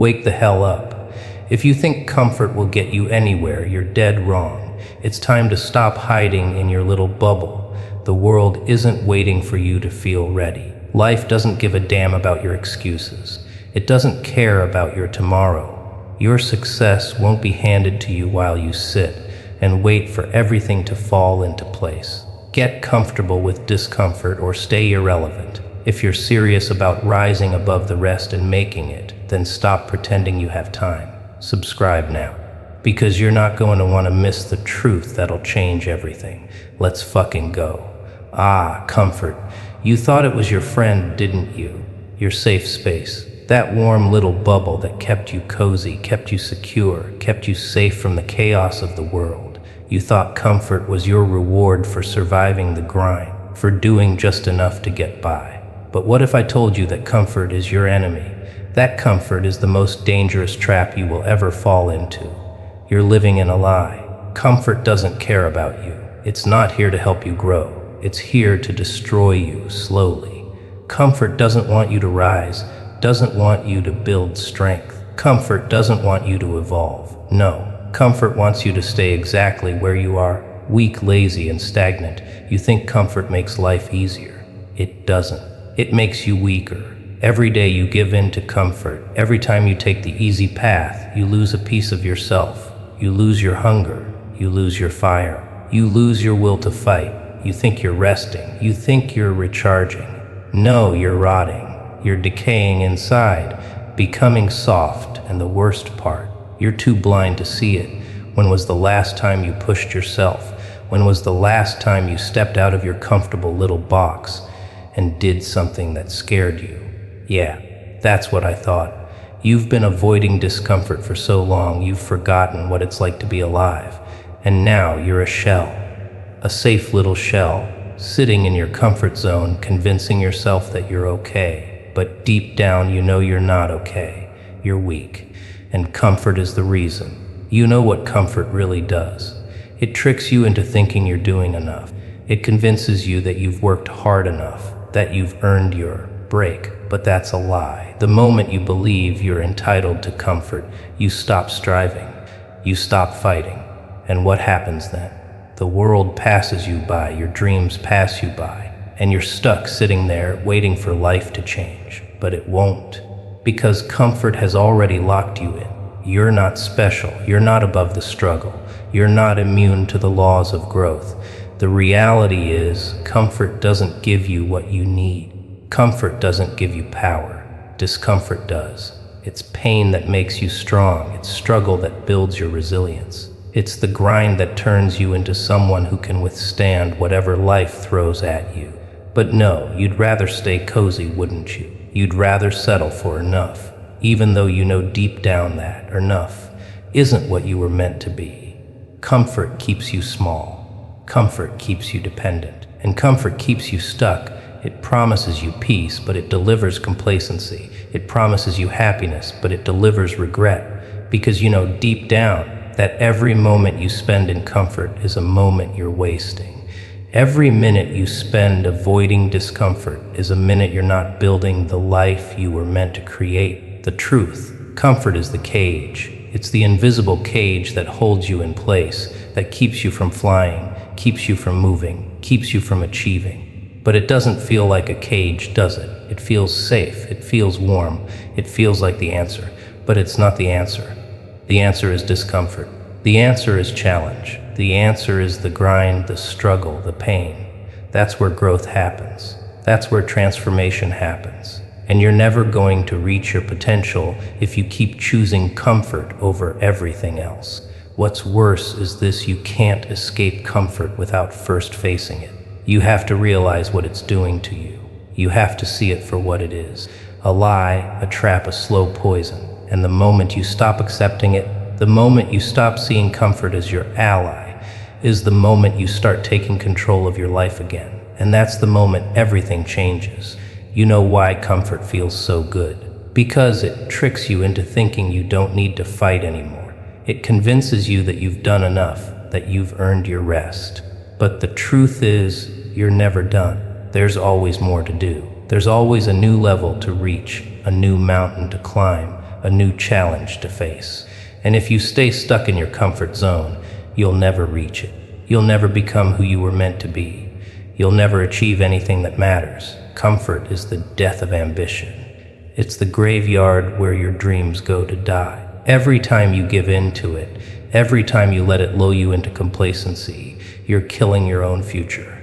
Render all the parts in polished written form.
Wake the hell up. If you think comfort will get you anywhere, you're dead wrong. It's time to stop hiding in your little bubble. The world isn't waiting for you to feel ready. Life doesn't give a damn about your excuses. It doesn't care about your tomorrow. Your success won't be handed to you while you sit and wait for everything to fall into place. Get comfortable with discomfort or stay irrelevant. If you're serious about rising above the rest and making it, then stop pretending you have time. Subscribe now, because you're not going to want to miss the truth that'll change everything. Let's fucking go. Ah, comfort. You thought it was your friend, didn't you? Your safe space. That warm little bubble that kept you cozy, kept you secure, kept you safe from the chaos of the world. You thought comfort was your reward for surviving the grind, for doing just enough to get by. But what if I told you that comfort is your enemy? That comfort is the most dangerous trap you will ever fall into. You're living in a lie. Comfort doesn't care about you. It's not here to help you grow. It's here to destroy you slowly. Comfort doesn't want you to rise, doesn't want you to build strength. Comfort doesn't want you to evolve. No, comfort wants you to stay exactly where you are, weak, lazy, and stagnant. You think comfort makes life easier. It doesn't. It makes you weaker. Every day you give in to comfort. Every time you take the easy path, you lose a piece of yourself. You lose your hunger. You lose your fire. You lose your will to fight. You think you're resting. You think you're recharging. No, you're rotting. You're decaying inside, becoming soft, and the worst part, you're too blind to see it. When was the last time you pushed yourself? When was the last time you stepped out of your comfortable little box and did something that scared you? Yeah, that's what I thought. You've been avoiding discomfort for so long, you've forgotten what it's like to be alive. And now you're a shell, a safe little shell, sitting in your comfort zone, convincing yourself that you're okay. But deep down, you know you're not okay. You're weak. And comfort is the reason. You know what comfort really does. It tricks you into thinking you're doing enough. It convinces you that you've worked hard enough, that you've earned your break. But that's a lie. The moment you believe you're entitled to comfort, you stop striving. You stop fighting. And what happens then? The world passes you by, your dreams pass you by. And you're stuck sitting there waiting for life to change. But it won't. Because comfort has already locked you in. You're not special. You're not above the struggle. You're not immune to the laws of growth. The reality is, comfort doesn't give you what you need. Comfort doesn't give you power. Discomfort does. It's pain that makes you strong. It's struggle that builds your resilience. It's the grind that turns you into someone who can withstand whatever life throws at you. But no, you'd rather stay cozy, wouldn't you? You'd rather settle for enough, even though you know deep down that enough isn't what you were meant to be. Comfort keeps you small. Comfort keeps you dependent. And comfort keeps you stuck. It promises you peace, but it delivers complacency. It promises you happiness, but it delivers regret. Because you know deep down that every moment you spend in comfort is a moment you're wasting. Every minute you spend avoiding discomfort is a minute you're not building the life you were meant to create. The truth, comfort is the cage. It's the invisible cage that holds you in place, that keeps you from flying, keeps you from moving, keeps you from achieving. But it doesn't feel like a cage, does it? It feels safe, it feels warm, it feels like the answer. But it's not the answer. The answer is discomfort. The answer is challenge. The answer is the grind, the struggle, the pain. That's where growth happens. That's where transformation happens. And you're never going to reach your potential if you keep choosing comfort over everything else. What's worse is this: you can't escape comfort without first facing it. You have to realize what it's doing to you. You have to see it for what it is. A lie, a trap, a slow poison. And the moment you stop accepting it, the moment you stop seeing comfort as your ally, is the moment you start taking control of your life again. And that's the moment everything changes. You know why comfort feels so good? Because it tricks you into thinking you don't need to fight anymore. It convinces you that you've done enough, that you've earned your rest. But the truth is, you're never done. There's always more to do. There's always a new level to reach, a new mountain to climb, a new challenge to face. And if you stay stuck in your comfort zone, you'll never reach it. You'll never become who you were meant to be. You'll never achieve anything that matters. Comfort is the death of ambition. It's the graveyard where your dreams go to die. Every time you give in to it, every time you let it lull you into complacency, you're killing your own future.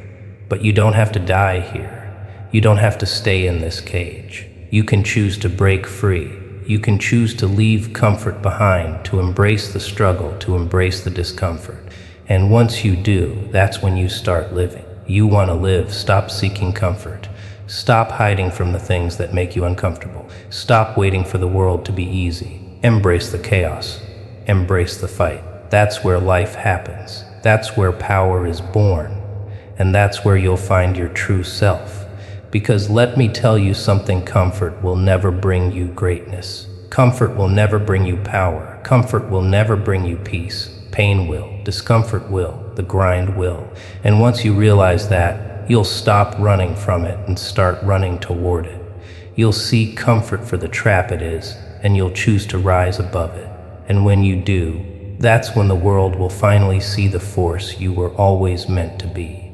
But you don't have to die here. You don't have to stay in this cage. You can choose to break free. You can choose to leave comfort behind, to embrace the struggle, to embrace the discomfort. And once you do, that's when you start living. You want to live. Stop seeking comfort. Stop hiding from the things that make you uncomfortable. Stop waiting for the world to be easy. Embrace the chaos. Embrace the fight. That's where life happens. That's where power is born. And that's where you'll find your true self. Because let me tell you something, comfort will never bring you greatness. Comfort will never bring you power. Comfort will never bring you peace. Pain will. Discomfort will. The grind will. And once you realize that, you'll stop running from it and start running toward it. You'll see comfort for the trap it is, and you'll choose to rise above it. And when you do, that's when the world will finally see the force you were always meant to be.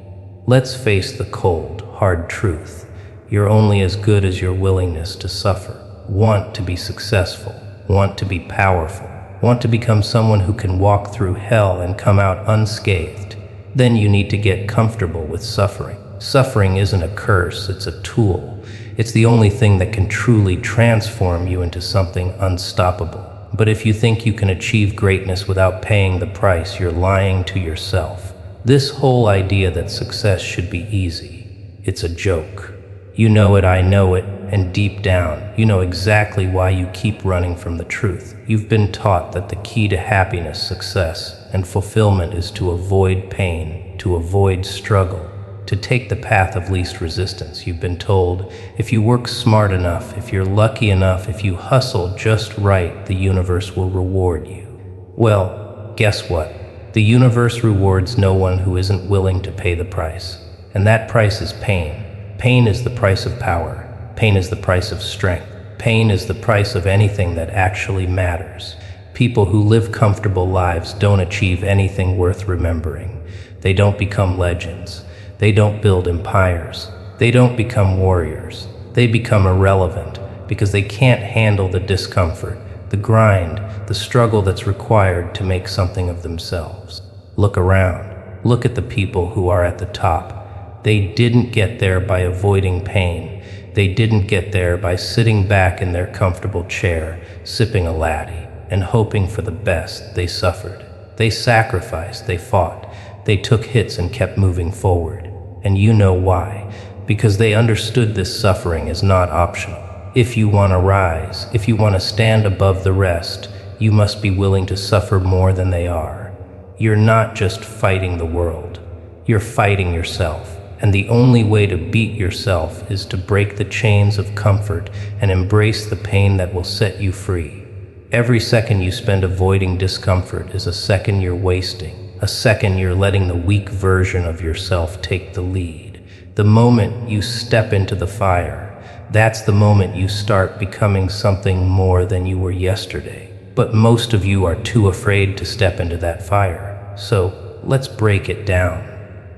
Let's face the cold, hard truth. You're only as good as your willingness to suffer. Want to be successful. Want to be powerful. Want to become someone who can walk through hell and come out unscathed. Then you need to get comfortable with suffering. Suffering isn't a curse, it's a tool. It's the only thing that can truly transform you into something unstoppable. But if you think you can achieve greatness without paying the price, you're lying to yourself. This whole idea that success should be easy, it's a joke. You know it, I know it, and deep down, you know exactly why you keep running from the truth. You've been taught that the key to happiness, success, and fulfillment is to avoid pain, to avoid struggle, to take the path of least resistance. You've been told if you work smart enough, if you're lucky enough, if you hustle just right, the universe will reward you. Well, guess what? The universe rewards no one who isn't willing to pay the price. And that price is pain. Pain is the price of power. Pain is the price of strength. Pain is the price of anything that actually matters. People who live comfortable lives don't achieve anything worth remembering. They don't become legends. They don't build empires. They don't become warriors. They become irrelevant because they can't handle the discomfort, the grind, the struggle that's required to make something of themselves. Look around. Look at the people who are at the top. They didn't get there by avoiding pain. They didn't get there by sitting back in their comfortable chair, sipping a latte, and hoping for the best. They suffered. They sacrificed. They fought. They took hits and kept moving forward. And you know why. Because they understood this suffering is not optional. If you want to rise, if you want to stand above the rest, you must be willing to suffer more than they are. You're not just fighting the world. You're fighting yourself. And the only way to beat yourself is to break the chains of comfort and embrace the pain that will set you free. Every second you spend avoiding discomfort is a second you're wasting. A second you're letting the weak version of yourself take the lead. The moment you step into the fire, that's the moment you start becoming something more than you were yesterday. But most of you are too afraid to step into that fire. So let's break it down.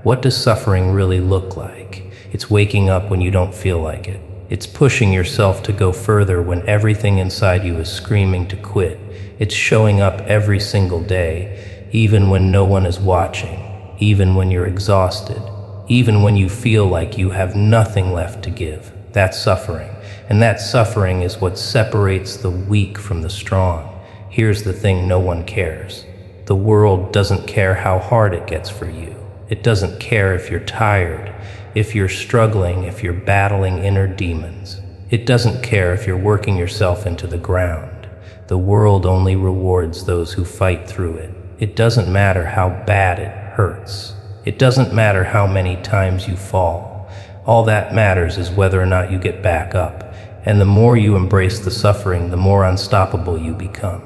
What does suffering really look like? It's waking up when you don't feel like it. It's pushing yourself to go further when everything inside you is screaming to quit. It's showing up every single day, even when no one is watching, even when you're exhausted, even when you feel like you have nothing left to give. That's suffering. And that suffering is what separates the weak from the strong. Here's the thing, no one cares. The world doesn't care how hard it gets for you. It doesn't care if you're tired, if you're struggling, if you're battling inner demons. It doesn't care if you're working yourself into the ground. The world only rewards those who fight through it. It doesn't matter how bad it hurts. It doesn't matter how many times you fall. All that matters is whether or not you get back up. And the more you embrace the suffering, the more unstoppable you become.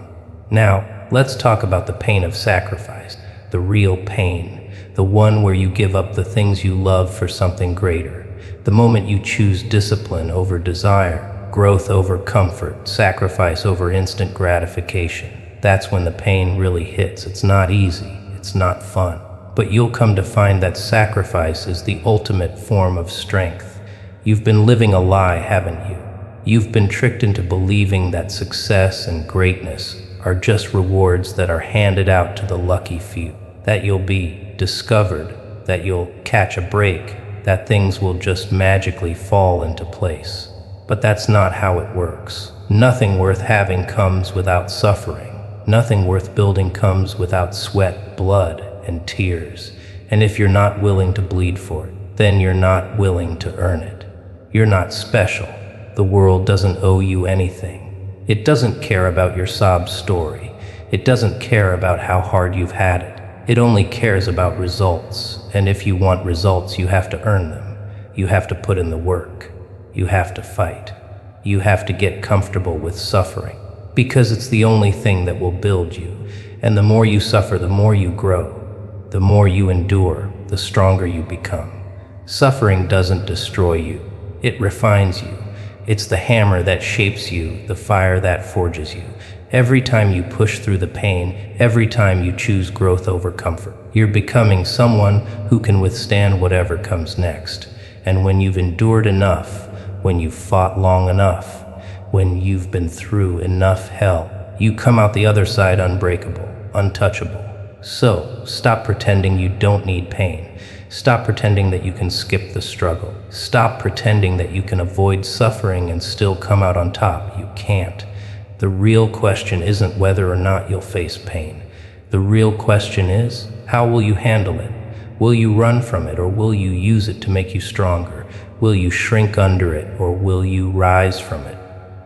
Now, let's talk about the pain of sacrifice, the real pain, the one where you give up the things you love for something greater, the moment you choose discipline over desire, growth over comfort, sacrifice over instant gratification. That's when the pain really hits. It's not easy, it's not fun. But you'll come to find that sacrifice is the ultimate form of strength. You've been living a lie, haven't you? You've been tricked into believing that success and greatness are just rewards that are handed out to the lucky few, that you'll be discovered, that you'll catch a break, that things will just magically fall into place. But that's not how it works. Nothing worth having comes without suffering. Nothing worth building comes without sweat, blood, and tears. And if you're not willing to bleed for it, then you're not willing to earn it. You're not special. The world doesn't owe you anything. It doesn't care about your sob story. It doesn't care about how hard you've had it. It only cares about results. And if you want results, you have to earn them. You have to put in the work. You have to fight. You have to get comfortable with suffering, because it's the only thing that will build you. And the more you suffer, the more you grow. The more you endure, the stronger you become. Suffering doesn't destroy you. It refines you. It's the hammer that shapes you, the fire that forges you. Every time you push through the pain, every time you choose growth over comfort, you're becoming someone who can withstand whatever comes next. And when you've endured enough, when you've fought long enough, when you've been through enough hell, you come out the other side unbreakable, untouchable. So, stop pretending you don't need pain. Stop pretending that you can skip the struggle. Stop pretending that you can avoid suffering and still come out on top. You can't. The real question isn't whether or not you'll face pain. The real question is, how will you handle it? Will you run from it, or will you use it to make you stronger? Will you shrink under it, or will you rise from it?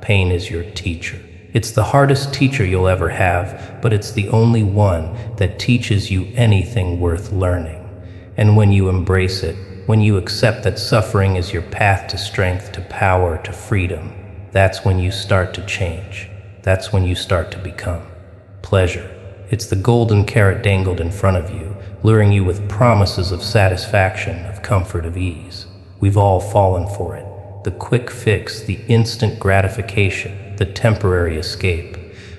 Pain is your teacher. It's the hardest teacher you'll ever have, but it's the only one that teaches you anything worth learning. And when you embrace it, when you accept that suffering is your path to strength, to power, to freedom, that's when you start to change. That's when you start to become pleasure. It's the golden carrot dangled in front of you, luring you with promises of satisfaction, of comfort, of ease. We've all fallen for it. The quick fix, the instant gratification, the temporary escape.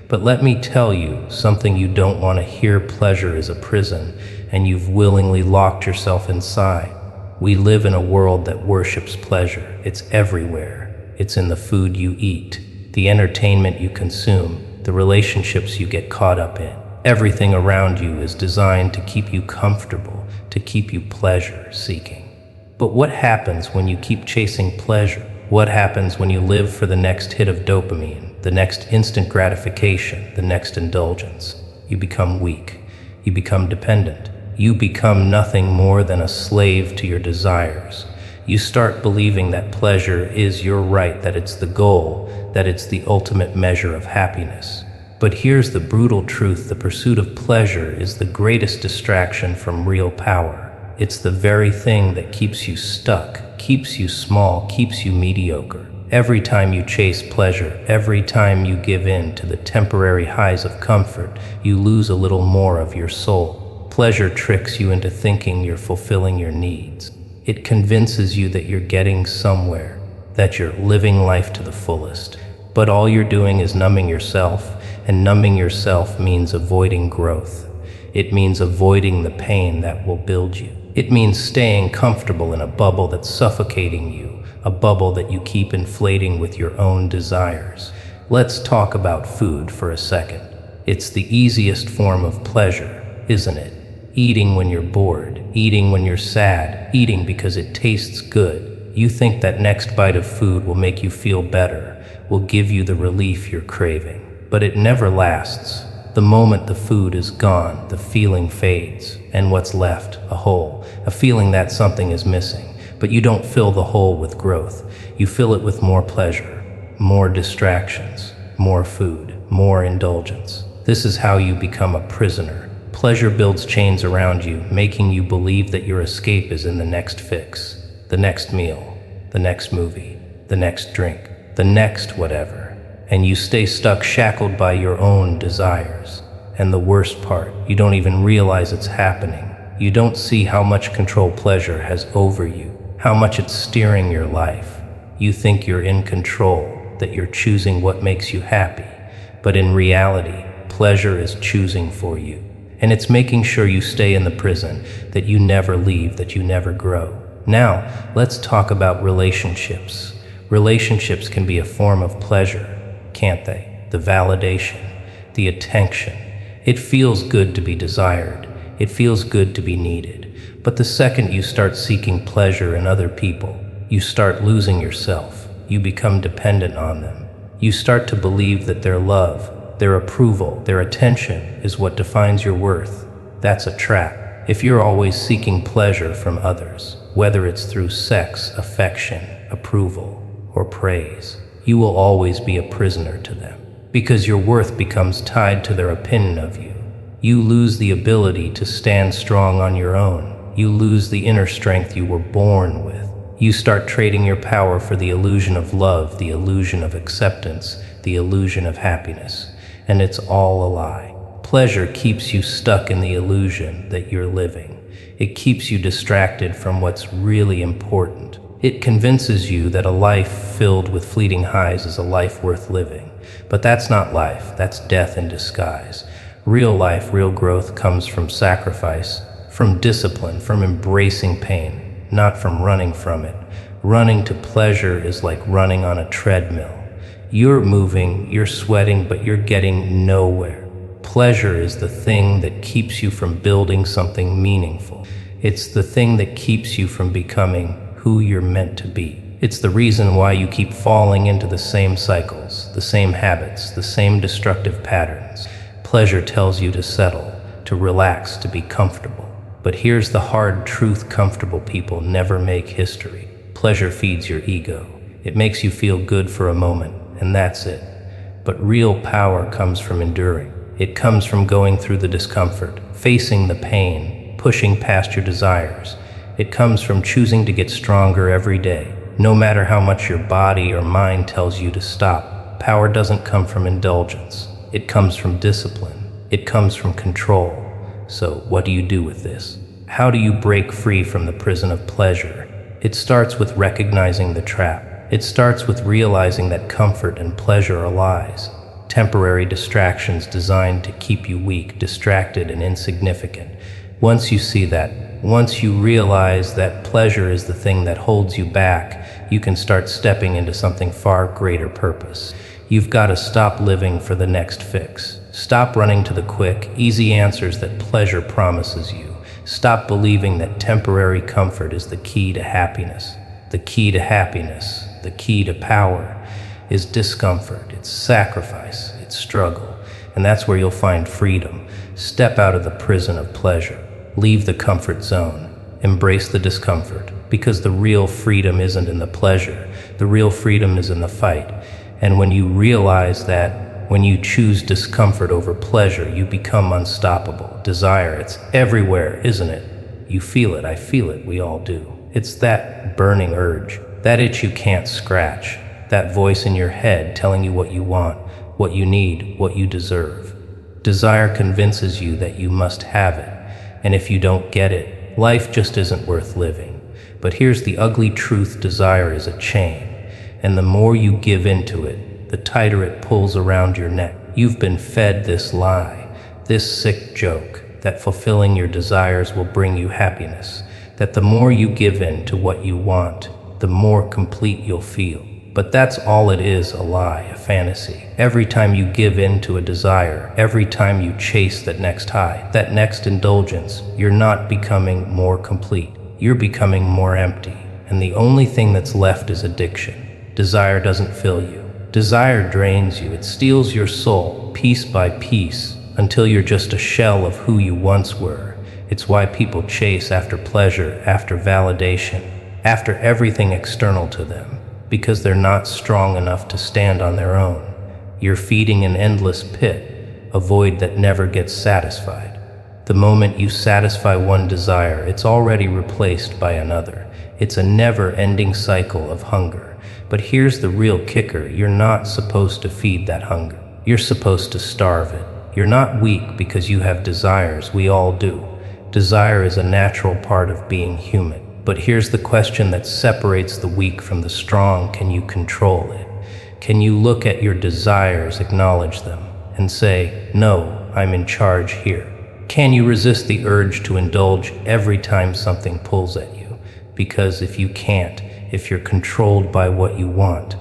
But let me tell you something you don't want to hear. Pleasure is a prison, and you've willingly locked yourself inside. We live in a world that worships pleasure. It's everywhere. It's in the food you eat, the entertainment you consume, the relationships you get caught up in. Everything around you is designed to keep you comfortable, to keep you pleasure-seeking. But what happens when you keep chasing pleasure? What happens when you live for the next hit of dopamine, the next instant gratification, the next indulgence? You become weak. You become dependent. You become nothing more than a slave to your desires. You start believing that pleasure is your right, that it's the goal, that it's the ultimate measure of happiness. But here's the brutal truth: the pursuit of pleasure is the greatest distraction from real power. It's the very thing that keeps you stuck, keeps you small, keeps you mediocre. Every time you chase pleasure, every time you give in to the temporary highs of comfort, you lose a little more of your soul. Pleasure tricks you into thinking you're fulfilling your needs. It convinces you that you're getting somewhere, that you're living life to the fullest. But all you're doing is numbing yourself, and numbing yourself means avoiding growth. It means avoiding the pain that will build you. It means staying comfortable in a bubble that's suffocating you, a bubble that you keep inflating with your own desires. Let's talk about food for a second. It's the easiest form of pleasure, isn't it? Eating when you're bored, eating when you're sad, eating because it tastes good. You think that next bite of food will make you feel better, will give you the relief you're craving. But it never lasts. The moment the food is gone, the feeling fades, and what's left? A hole, a feeling that something is missing. But you don't fill the hole with growth. You fill it with more pleasure, more distractions, more food, more indulgence. This is how you become a prisoner. Pleasure builds chains around you, making you believe that your escape is in the next fix, the next meal, the next movie, the next drink, the next whatever. And you stay stuck, shackled by your own desires. And the worst part, you don't even realize it's happening. You don't see how much control pleasure has over you, how much it's steering your life. You think you're in control, that you're choosing what makes you happy. But in reality, pleasure is choosing for you. And it's making sure you stay in the prison, that you never leave, that you never grow. Now, let's talk about relationships. Relationships can be a form of pleasure, can't they? The validation, the attention. It feels good to be desired. It feels good to be needed. But the second you start seeking pleasure in other people, you start losing yourself. You become dependent on them. You start to believe that their love, their approval, their attention is what defines your worth. That's a trap. If you're always seeking pleasure from others, whether it's through sex, affection, approval, or praise, you will always be a prisoner to them, because your worth becomes tied to their opinion of you. You lose the ability to stand strong on your own. You lose the inner strength you were born with. You start trading your power for the illusion of love, the illusion of acceptance, the illusion of happiness. And it's all a lie. Pleasure keeps you stuck in the illusion that you're living. It keeps you distracted from what's really important. It convinces you that a life filled with fleeting highs is a life worth living. But that's not life, that's death in disguise. Real life, real growth comes from sacrifice, from discipline, from embracing pain, not from running from it. Running to pleasure is like running on a treadmill. You're moving, you're sweating, but you're getting nowhere. Pleasure is the thing that keeps you from building something meaningful. It's the thing that keeps you from becoming who you're meant to be. It's the reason why you keep falling into the same cycles, the same habits, the same destructive patterns. Pleasure tells you to settle, to relax, to be comfortable. But here's the hard truth: comfortable people never make history. Pleasure feeds your ego. It makes you feel good for a moment, and that's it. But real power comes from enduring. It comes from going through the discomfort, facing the pain, pushing past your desires. It comes from choosing to get stronger every day, no matter how much your body or mind tells you to stop. Power doesn't come from indulgence. It comes from discipline. It comes from control. So what do you do with this? How do you break free from the prison of pleasure? It starts with recognizing the trap. It starts with realizing that comfort and pleasure are lies, temporary distractions designed to keep you weak, distracted, and insignificant. Once you see that, once you realize that pleasure is the thing that holds you back, you can start stepping into something far greater purpose. You've got to stop living for the next fix. Stop running to the quick, easy answers that pleasure promises you. Stop believing that temporary comfort is the key to happiness. The key to happiness, the key to power, is discomfort, it's sacrifice, it's struggle. And that's where you'll find freedom. Step out of the prison of pleasure. Leave the comfort zone. Embrace the discomfort, because the real freedom isn't in the pleasure. The real freedom is in the fight. And when you realize that, when you choose discomfort over pleasure, you become unstoppable. Desire, it's everywhere, isn't it? You feel it, I feel it, we all do. It's that burning urge, that itch you can't scratch, that voice in your head telling you what you want, what you need, what you deserve. Desire convinces you that you must have it. And if you don't get it, life just isn't worth living. But here's the ugly truth: desire is a chain. And the more you give into it, the tighter it pulls around your neck. You've been fed this lie, this sick joke, that fulfilling your desires will bring you happiness. That the more you give in to what you want, the more complete you'll feel. But that's all it is, a lie, a fantasy. Every time you give in to a desire, every time you chase that next high, that next indulgence, you're not becoming more complete. You're becoming more empty. And the only thing that's left is addiction. Desire doesn't fill you. Desire drains you. It steals your soul, piece by piece, until you're just a shell of who you once were. It's why people chase after pleasure, after validation, after everything external to them. Because they're not strong enough to stand on their own. You're feeding an endless pit, a void that never gets satisfied. The moment you satisfy one desire, it's already replaced by another. It's a never-ending cycle of hunger. But here's the real kicker: you're not supposed to feed that hunger. You're supposed to starve it. You're not weak because you have desires. We all do. Desire is a natural part of being human. But here's the question that separates the weak from the strong: can you control it? Can you look at your desires, acknowledge them, and say, no, I'm in charge here? Can you resist the urge to indulge every time something pulls at you? Because if you can't, if you're controlled by what you want,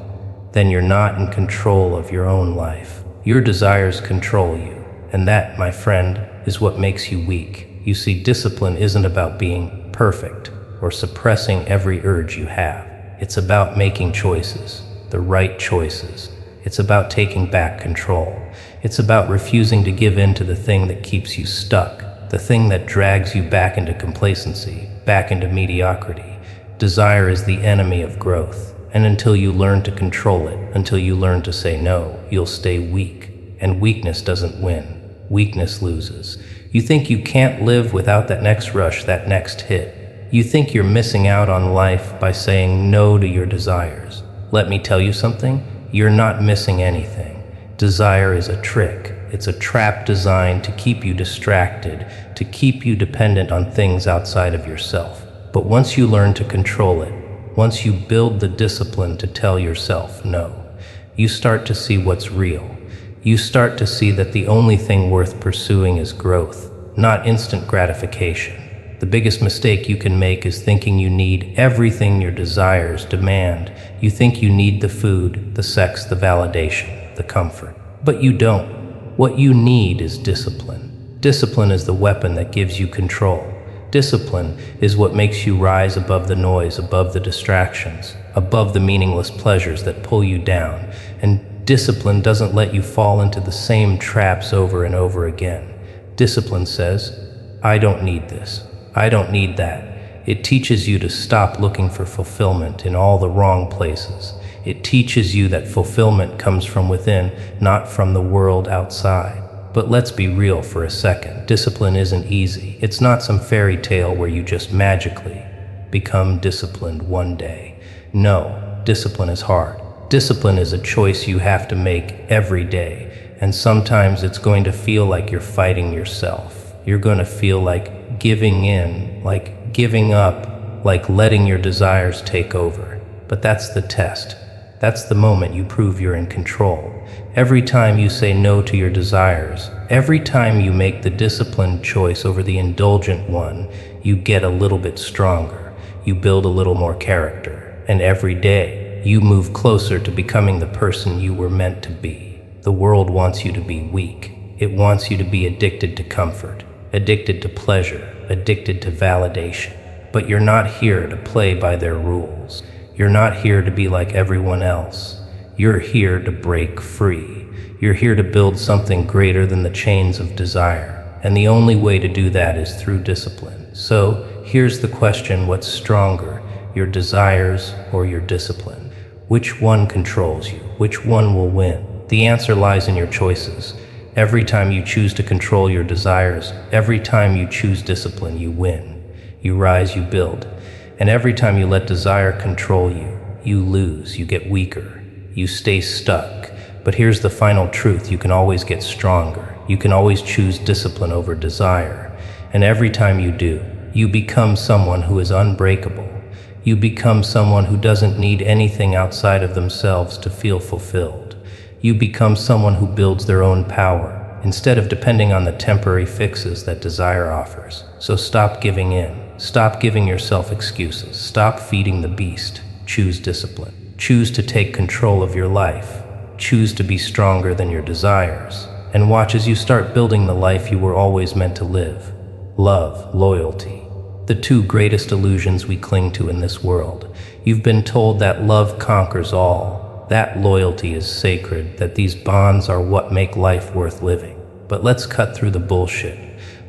then you're not in control of your own life. Your desires control you, and that, my friend, is what makes you weak. You see, discipline isn't about being perfect or suppressing every urge you have. It's about making choices, the right choices. It's about taking back control. It's about refusing to give in to the thing that keeps you stuck, the thing that drags you back into complacency, back into mediocrity. Desire is the enemy of growth, and until you learn to control it, until you learn to say no, you'll stay weak. And weakness doesn't win. Weakness loses. You think you can't live without that next rush, that next hit. You think you're missing out on life by saying no to your desires. Let me tell you something. You're not missing anything. Desire is a trick. It's a trap designed to keep you distracted, to keep you dependent on things outside of yourself. But once you learn to control it, once you build the discipline to tell yourself no, you start to see what's real. You start to see that the only thing worth pursuing is growth, not instant gratification. The biggest mistake you can make is thinking you need everything your desires demand. You think you need the food, the sex, the validation, the comfort. But you don't. What you need is discipline. Discipline is the weapon that gives you control. Discipline is what makes you rise above the noise, above the distractions, above the meaningless pleasures that pull you down. And discipline doesn't let you fall into the same traps over and over again. Discipline says, I don't need this. I don't need that. It teaches you to stop looking for fulfillment in all the wrong places. It teaches you that fulfillment comes from within, not from the world outside. But let's be real for a second. Discipline isn't easy. It's not some fairy tale where you just magically become disciplined one day. No, discipline is hard. Discipline is a choice you have to make every day. And sometimes it's going to feel like you're fighting yourself. You're going to feel like giving in, like giving up, like letting your desires take over. But that's the test. That's the moment you prove you're in control. Every time you say no to your desires, every time you make the disciplined choice over the indulgent one, you get a little bit stronger. You build a little more character. And every day, you move closer to becoming the person you were meant to be. The world wants you to be weak. It wants you to be addicted to comfort, addicted to pleasure, addicted to validation. But you're not here to play by their rules. You're not here to be like everyone else. You're here to break free. You're here to build something greater than the chains of desire. And the only way to do that is through discipline. So here's the question, what's stronger, your desires or your discipline? Which one controls you? Which one will win? The answer lies in your choices. Every time you choose to control your desires, every time you choose discipline, you win. You rise, you build. And every time you let desire control you, you lose, you get weaker, you stay stuck. But here's the final truth, you can always get stronger. You can always choose discipline over desire. And every time you do, you become someone who is unbreakable. You become someone who doesn't need anything outside of themselves to feel fulfilled. You become someone who builds their own power, instead of depending on the temporary fixes that desire offers. So stop giving in. Stop giving yourself excuses. Stop feeding the beast. Choose discipline. Choose to take control of your life. Choose to be stronger than your desires. And watch as you start building the life you were always meant to live. Love, loyalty. The two greatest illusions we cling to in this world. You've been told that love conquers all, that loyalty is sacred, that these bonds are what make life worth living. But let's cut through the bullshit.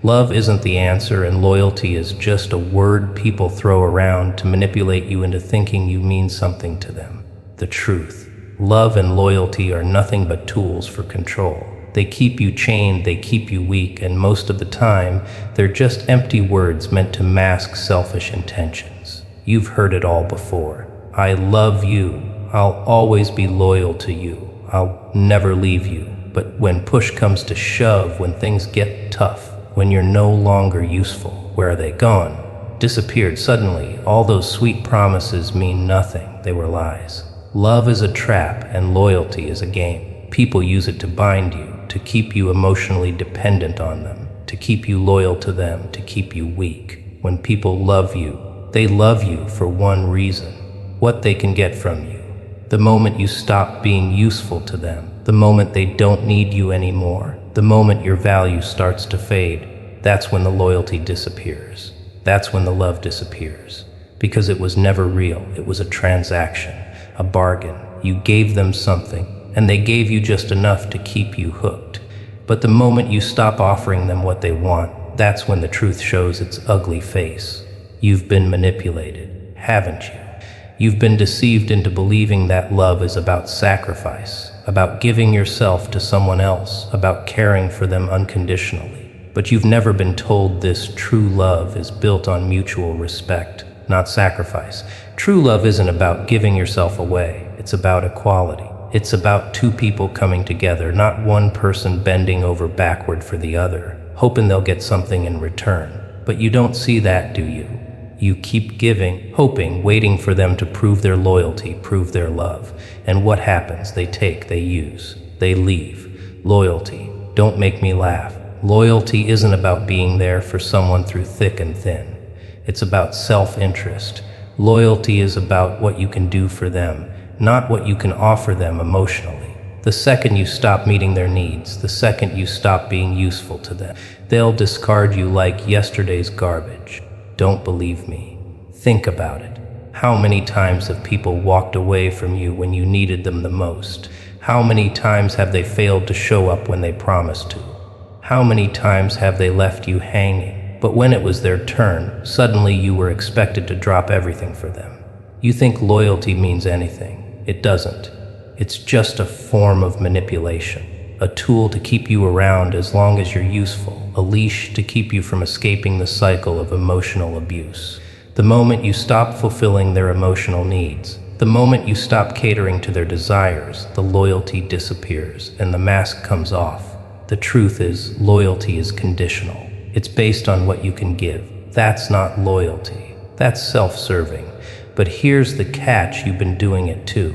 Love isn't the answer, and loyalty is just a word people throw around to manipulate you into thinking you mean something to them. The truth. Love and loyalty are nothing but tools for control. They keep you chained, they keep you weak, and most of the time, they're just empty words meant to mask selfish intentions. You've heard it all before. I love you. I'll always be loyal to you. I'll never leave you. But when push comes to shove, when things get tough, when you're no longer useful, where are they gone? Disappeared suddenly. All those sweet promises mean nothing. They were lies. Love is a trap and loyalty is a game. People use it to bind you, to keep you emotionally dependent on them, to keep you loyal to them, to keep you weak. When people love you, they love you for one reason: what they can get from you. The moment you stop being useful to them, the moment they don't need you anymore, the moment your value starts to fade, that's when the loyalty disappears. That's when the love disappears. Because it was never real. It was a transaction, a bargain. You gave them something, and they gave you just enough to keep you hooked. But the moment you stop offering them what they want, that's when the truth shows its ugly face. You've been manipulated, haven't you? You've been deceived into believing that love is about sacrifice, about giving yourself to someone else, about caring for them unconditionally. But you've never been told this true love is built on mutual respect, not sacrifice. True love isn't about giving yourself away. It's about equality. It's about two people coming together, not one person bending over backward for the other, hoping they'll get something in return. But you don't see that, do you? You keep giving, hoping, waiting for them to prove their loyalty, prove their love. And what happens? They take, they use, they leave. Loyalty. Don't make me laugh. Loyalty isn't about being there for someone through thick and thin. It's about self-interest. Loyalty is about what you can do for them, not what you can offer them emotionally. The second you stop meeting their needs, the second you stop being useful to them, they'll discard you like yesterday's garbage. Don't believe me? Think about it. How many times have people walked away from you when you needed them the most? How many times have they failed to show up when they promised to? How many times have they left you hanging? But when it was their turn, suddenly you were expected to drop everything for them. You think loyalty means anything. It doesn't. It's just a form of manipulation. A tool to keep you around as long as you're useful, a leash to keep you from escaping the cycle of emotional abuse. The moment you stop fulfilling their emotional needs, the moment you stop catering to their desires, the loyalty disappears and the mask comes off. The truth is, loyalty is conditional. It's based on what you can give. That's not loyalty. That's self-serving. But here's the catch: you've been doing it too.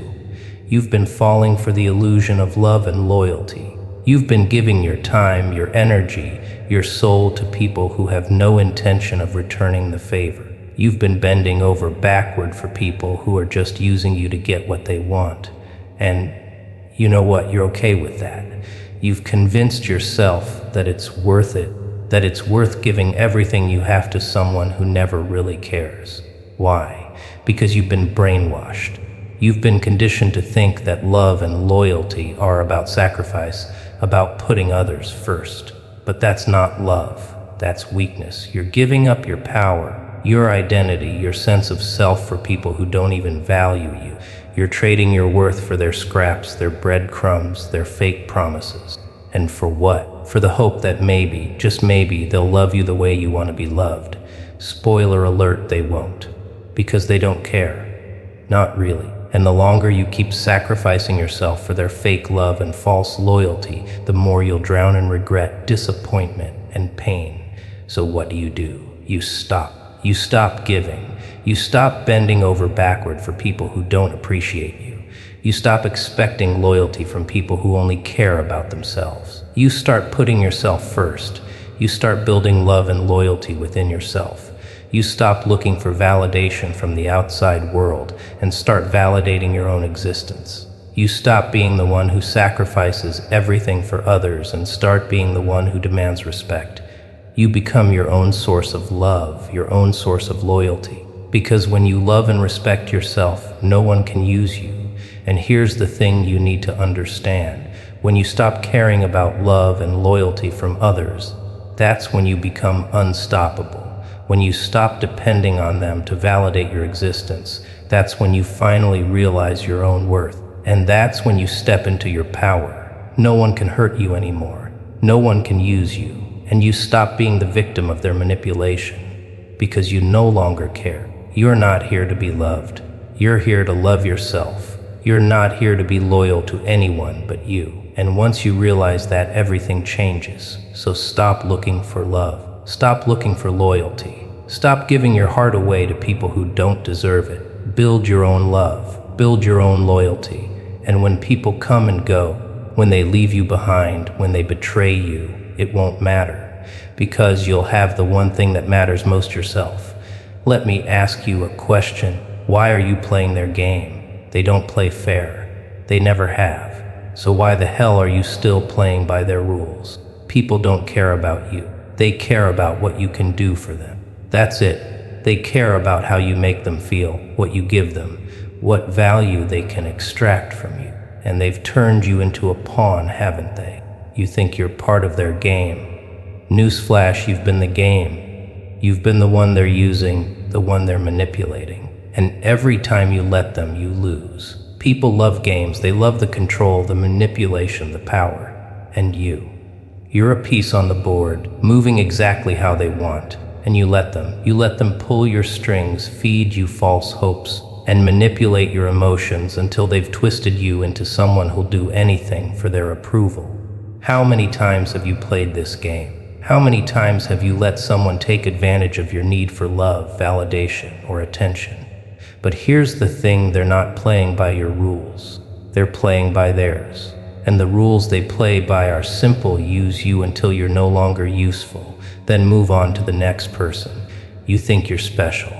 You've been falling for the illusion of love and loyalty. You've been giving your time, your energy, your soul to people who have no intention of returning the favor. You've been bending over backward for people who are just using you to get what they want. And you know what? You're okay with that. You've convinced yourself that it's worth it, that it's worth giving everything you have to someone who never really cares. Why? Because you've been brainwashed. You've been conditioned to think that love and loyalty are about sacrifice, about putting others first. But that's not love. That's weakness. You're giving up your power, your identity, your sense of self for people who don't even value you. You're trading your worth for their scraps, their breadcrumbs, their fake promises. And for what? For the hope that maybe, just maybe, they'll love you the way you want to be loved. Spoiler alert, they won't. Because they don't care. Not really. And the longer you keep sacrificing yourself for their fake love and false loyalty, the more you'll drown in regret, disappointment, and pain. So what do? You stop. You stop giving. You stop bending over backward for people who don't appreciate you. You stop expecting loyalty from people who only care about themselves. You start putting yourself first. You start building love and loyalty within yourself. You stop looking for validation from the outside world and start validating your own existence. You stop being the one who sacrifices everything for others and start being the one who demands respect. You become your own source of love, your own source of loyalty. Because when you love and respect yourself, no one can use you. And here's the thing you need to understand. When you stop caring about love and loyalty from others, that's when you become unstoppable. When you stop depending on them to validate your existence, that's when you finally realize your own worth. And that's when you step into your power. No one can hurt you anymore. No one can use you. And you stop being the victim of their manipulation. Because you no longer care. You're not here to be loved. You're here to love yourself. You're not here to be loyal to anyone but you. And once you realize that, everything changes. So stop looking for love. Stop looking for loyalty. Stop giving your heart away to people who don't deserve it. Build your own love. build your own loyalty. And when people come and go, when they leave you behind, when they betray you, it won't matter, because you'll have the one thing that matters most yourself. Let me ask you a question. Why are you playing their game? They don't play fair. They never have. So why the hell are you still playing by their rules? People don't care about you. They care about what you can do for them. That's it. They care about how you make them feel, what you give them, what value they can extract from you. And they've turned you into a pawn, haven't they? You think you're part of their game. Newsflash, you've been the game. You've been the one they're using, the one they're manipulating. And every time you let them, you lose. People love games. They love the control, the manipulation, the power. And you're a piece on the board, moving exactly how they want. And you let them. You let them pull your strings, feed you false hopes, and manipulate your emotions until they've twisted you into someone who'll do anything for their approval. How many times have you played this game? How many times have you let someone take advantage of your need for love, validation, or attention? But here's the thing, they're not playing by your rules. They're playing by theirs. And the rules they play by are simple: use you until you're no longer useful, then move on to the next person. You think you're special.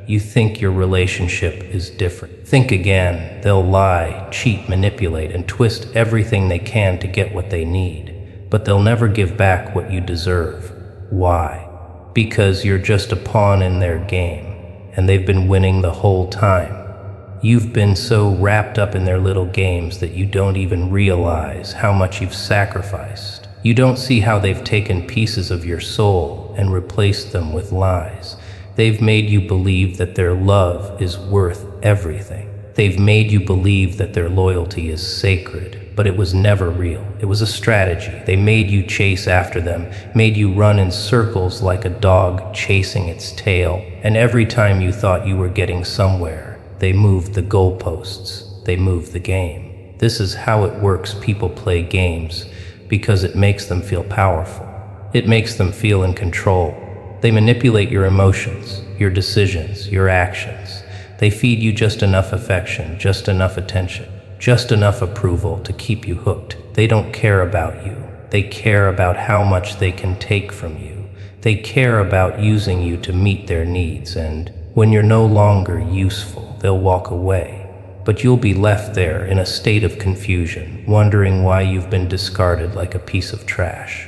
You think your relationship is different. Think again. They'll lie, cheat, manipulate, and twist everything they can to get what they need. But they'll never give back what you deserve. Why? Because you're just a pawn in their game, and they've been winning the whole time. You've been so wrapped up in their little games that you don't even realize how much you've sacrificed. You don't see how they've taken pieces of your soul and replaced them with lies. They've made you believe that their love is worth everything. They've made you believe that their loyalty is sacred, but it was never real. It was a strategy. They made you chase after them, made you run in circles like a dog chasing its tail. And every time you thought you were getting somewhere, they moved the goalposts. They moved the game. This is how it works. People play games because it makes them feel powerful. It makes them feel in control. They manipulate your emotions, your decisions, your actions. They feed you just enough affection, just enough attention, just enough approval to keep you hooked. They don't care about you. They care about how much they can take from you. They care about using you to meet their needs, and when you're no longer useful, they'll walk away. But you'll be left there in a state of confusion, wondering why you've been discarded like a piece of trash.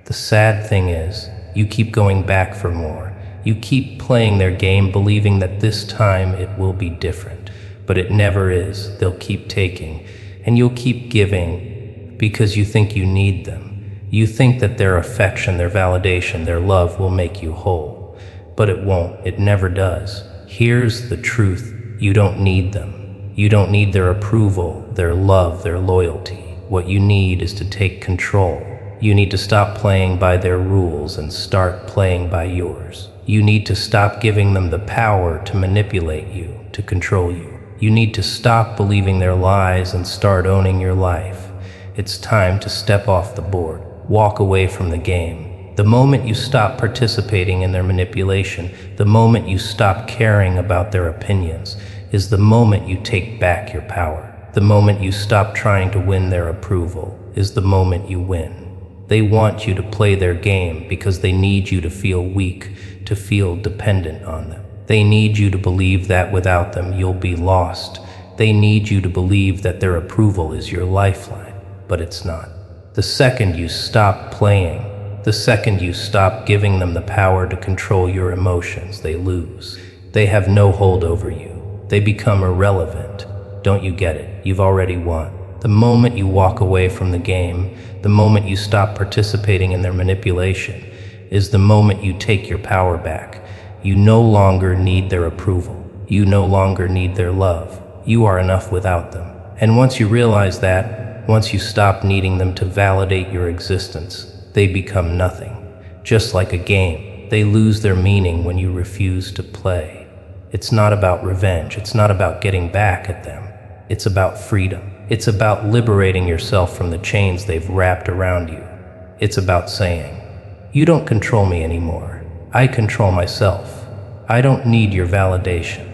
The sad thing is, you keep going back for more. You keep playing their game, believing that this time it will be different. But it never is. They'll keep taking, and you'll keep giving because you think you need them. You think that their affection, their validation, their love will make you whole. But it won't. It never does. Here's the truth. You don't need them. You don't need their approval, their love, their loyalty. What you need is to take control. You need to stop playing by their rules and start playing by yours. You need to stop giving them the power to manipulate you, to control you. You need to stop believing their lies and start owning your life. It's time to step off the board, walk away from the game. The moment you stop participating in their manipulation, the moment you stop caring about their opinions, is the moment you take back your power. The moment you stop trying to win their approval is the moment you win. They want you to play their game because they need you to feel weak, to feel dependent on them. They need you to believe that without them you'll be lost. They need you to believe that their approval is your lifeline, but it's not. The second you stop playing, the second you stop giving them the power to control your emotions, they lose. They have no hold over you. They become irrelevant. Don't you get it? You've already won. The moment you walk away from the game, the moment you stop participating in their manipulation, is the moment you take your power back. You no longer need their approval. You no longer need their love. You are enough without them. And once you realize that, once you stop needing them to validate your existence, they become nothing. Just like a game, they lose their meaning when you refuse to play. It's not about revenge. It's not about getting back at them. It's about freedom. It's about liberating yourself from the chains they've wrapped around you. It's about saying, you don't control me anymore. I control myself. I don't need your validation.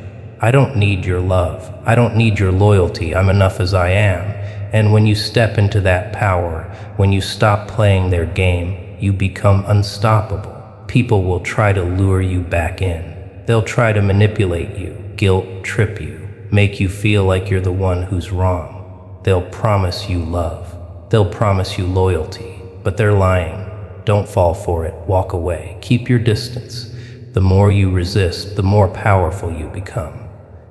I don't need your love. I don't need your loyalty. I'm enough as I am. And when you step into that power, when you stop playing their game, you become unstoppable. People will try to lure you back in. They'll try to manipulate you, guilt trip you, make you feel like you're the one who's wrong. They'll promise you love. They'll promise you loyalty, but they're lying. Don't fall for it. Walk away. Keep your distance. The more you resist, the more powerful you become.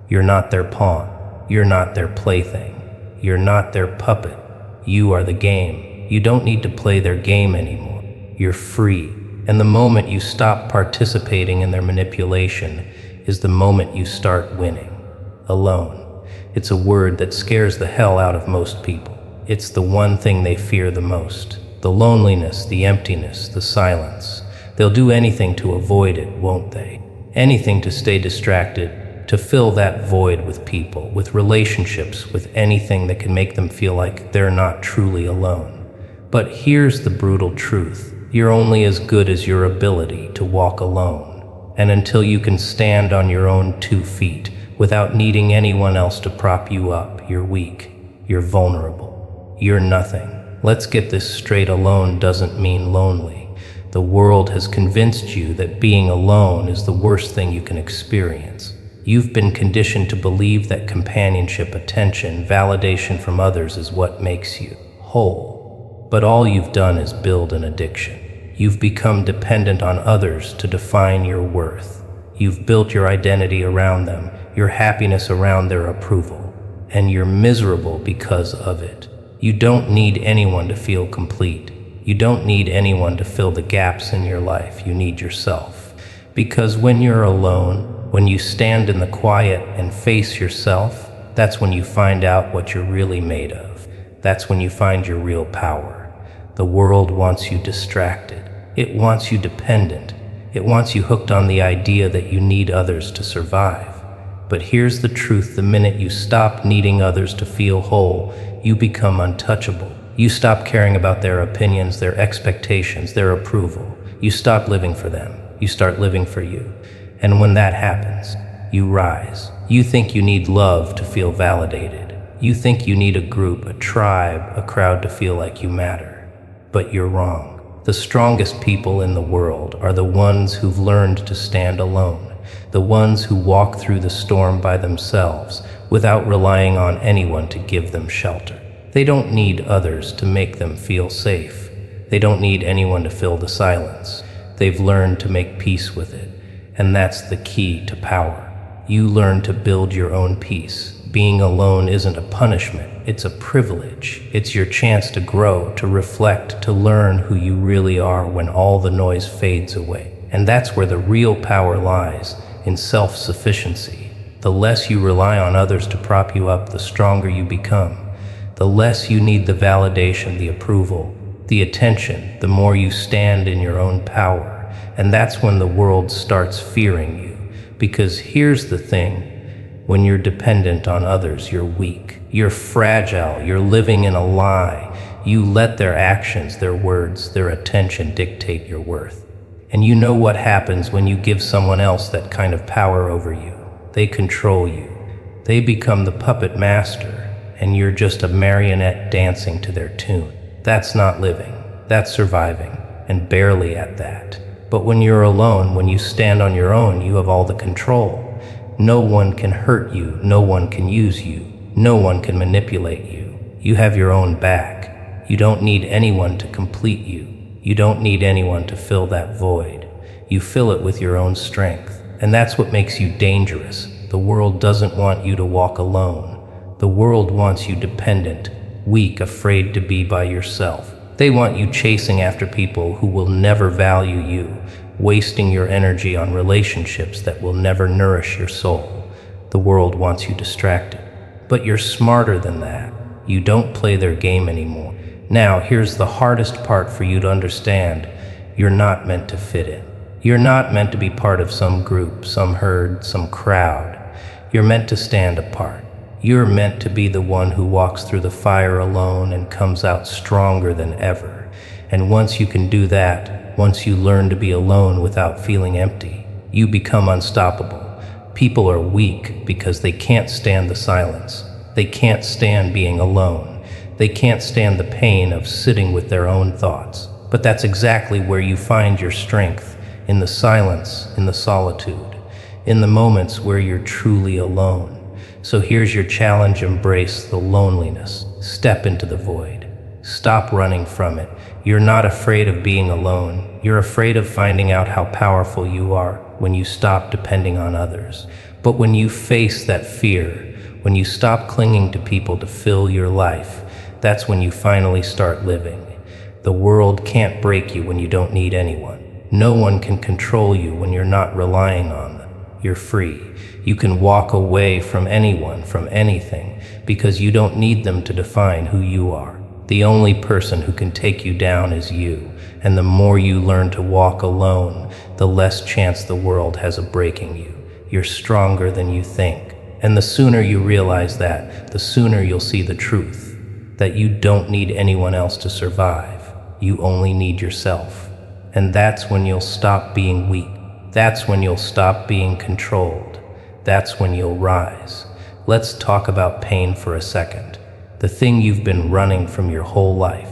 You're not their pawn. You're not their plaything. You're not their puppet. You are the game. You don't need to play their game anymore. You're free. And the moment you stop participating in their manipulation is the moment you start winning. Alone. It's a word that scares the hell out of most people. It's the one thing they fear the most. The loneliness, the emptiness, the silence. They'll do anything to avoid it, won't they? Anything to stay distracted, to fill that void with people, with relationships, with anything that can make them feel like they're not truly alone. But here's the brutal truth. You're only as good as your ability to walk alone. And until you can stand on your own 2 feet without needing anyone else to prop you up, you're weak. You're vulnerable. You're nothing. Let's get this straight. Alone doesn't mean lonely. The world has convinced you that being alone is the worst thing you can experience. You've been conditioned to believe that companionship, attention, validation from others is what makes you whole. But all you've done is build an addiction. You've become dependent on others to define your worth. You've built your identity around them, your happiness around their approval, and you're miserable because of it. You don't need anyone to feel complete. You don't need anyone to fill the gaps in your life. You need yourself. Because when you're alone, when you stand in the quiet and face yourself, that's when you find out what you're really made of. That's when you find your real power. The world wants you distracted. It wants you dependent. It wants you hooked on the idea that you need others to survive. But here's the truth. The minute you stop needing others to feel whole, you become untouchable. You stop caring about their opinions, their expectations, their approval. You stop living for them. You start living for you. And when that happens, you rise. You think you need love to feel validated. You think you need a group, a tribe, a crowd to feel like you matter. But you're wrong. The strongest people in the world are the ones who've learned to stand alone, the ones who walk through the storm by themselves without relying on anyone to give them shelter. They don't need others to make them feel safe. They don't need anyone to fill the silence. They've learned to make peace with it, and that's the key to power. You learn to build your own peace. Being alone isn't a punishment, it's a privilege. It's your chance to grow, to reflect, to learn who you really are when all the noise fades away. And that's where the real power lies, in self-sufficiency. The less you rely on others to prop you up, the stronger you become. The less you need the validation, the approval, the attention, the more you stand in your own power. And that's when the world starts fearing you. Because here's the thing. When you're dependent on others, you're weak. You're fragile. You're living in a lie. You let their actions, their words, their attention dictate your worth. And you know what happens when you give someone else that kind of power over you. They control you. They become the puppet master, and you're just a marionette dancing to their tune. That's not living. That's surviving, and barely at that. But when you're alone, when you stand on your own, you have all the control. No one can hurt you. No one can use you. No one can manipulate you. You have your own back. You don't need anyone to complete you. You don't need anyone to fill that void. You fill it with your own strength. And that's what makes you dangerous. The world doesn't want you to walk alone. The world wants you dependent, weak, afraid to be by yourself. They want you chasing after people who will never value you, wasting your energy on relationships that will never nourish your soul. The world wants you distracted. But you're smarter than that. You don't play their game anymore. Now, here's the hardest part for you to understand. You're not meant to fit in. You're not meant to be part of some group, some herd, some crowd. You're meant to stand apart. You're meant to be the one who walks through the fire alone and comes out stronger than ever. And once you can do that, once you learn to be alone without feeling empty, you become unstoppable. People are weak because they can't stand the silence. They can't stand being alone. They can't stand the pain of sitting with their own thoughts. But that's exactly where you find your strength, in the silence, in the solitude, in the moments where you're truly alone. So here's your challenge: embrace the loneliness. Step into the void. Stop running from it. You're not afraid of being alone. You're afraid of finding out how powerful you are when you stop depending on others. But when you face that fear, when you stop clinging to people to fill your life, that's when you finally start living. The world can't break you when you don't need anyone. No one can control you when you're not relying on them. You're free. You can walk away from anyone, from anything, because you don't need them to define who you are. The only person who can take you down is you, and the more you learn to walk alone, the less chance the world has of breaking you. You're stronger than you think. And the sooner you realize that, the sooner you'll see the truth, that you don't need anyone else to survive. You only need yourself. And that's when you'll stop being weak. That's when you'll stop being controlled. That's when you'll rise. Let's talk about pain for a second. The thing you've been running from your whole life.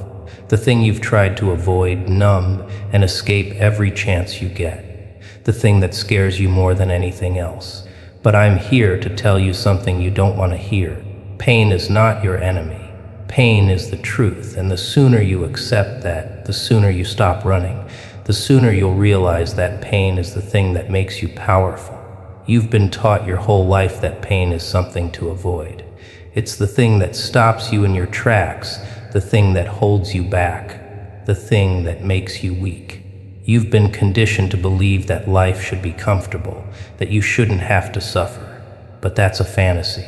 The thing you've tried to avoid, numb, and escape every chance you get. The thing that scares you more than anything else. But I'm here to tell you something you don't want to hear. Pain is not your enemy. Pain is the truth, and the sooner you accept that, the sooner you stop running, the sooner you'll realize that pain is the thing that makes you powerful. You've been taught your whole life that pain is something to avoid. It's the thing that stops you in your tracks, the thing that holds you back, the thing that makes you weak. You've been conditioned to believe that life should be comfortable, that you shouldn't have to suffer. But that's a fantasy.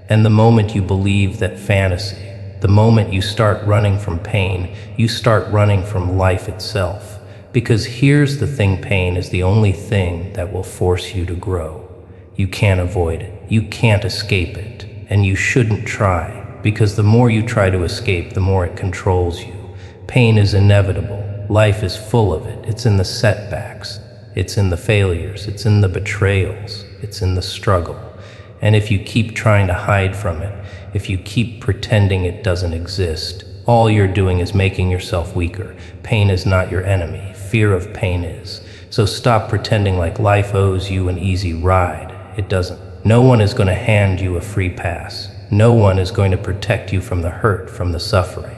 And the moment you believe that fantasy, the moment you start running from pain, you start running from life itself. Because here's the thing: pain is the only thing that will force you to grow. You can't avoid it. You can't escape it. And you shouldn't try, because the more you try to escape, the more it controls you. Pain is inevitable. Life is full of it. It's in the setbacks. It's in the failures. It's in the betrayals. It's in the struggle. And if you keep trying to hide from it, if you keep pretending it doesn't exist, all you're doing is making yourself weaker. Pain is not your enemy. Fear of pain is. So stop pretending like life owes you an easy ride. It doesn't. No one is going to hand you a free pass. No one is going to protect you from the hurt, from the suffering.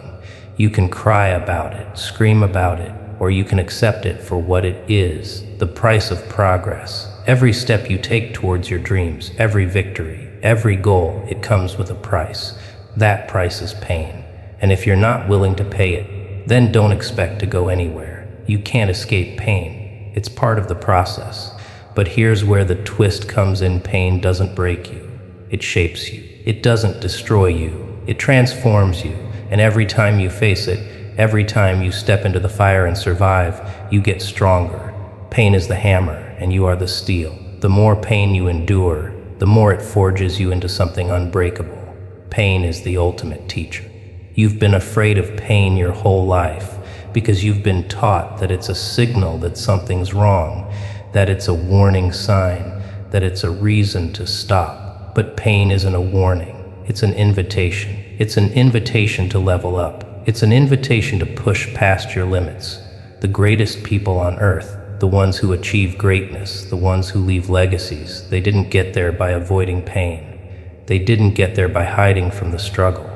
You can cry about it, scream about it, or you can accept it for what it is, the price of progress. Every step you take towards your dreams, every victory, every goal, it comes with a price. That price is pain. And if you're not willing to pay it, then don't expect to go anywhere. You can't escape pain. It's part of the process. But here's where the twist comes in: pain doesn't break you. It shapes you. It doesn't destroy you. It transforms you. And every time you face it, every time you step into the fire and survive, you get stronger. Pain is the hammer, and you are the steel. The more pain you endure, the more it forges you into something unbreakable. Pain is the ultimate teacher. You've been afraid of pain your whole life because you've been taught that it's a signal that something's wrong, that it's a warning sign, that it's a reason to stop. But pain isn't a warning. It's an invitation. It's an invitation to level up. It's an invitation to push past your limits. The greatest people on earth, the ones who achieve greatness, the ones who leave legacies, they didn't get there by avoiding pain. They didn't get there by hiding from the struggle.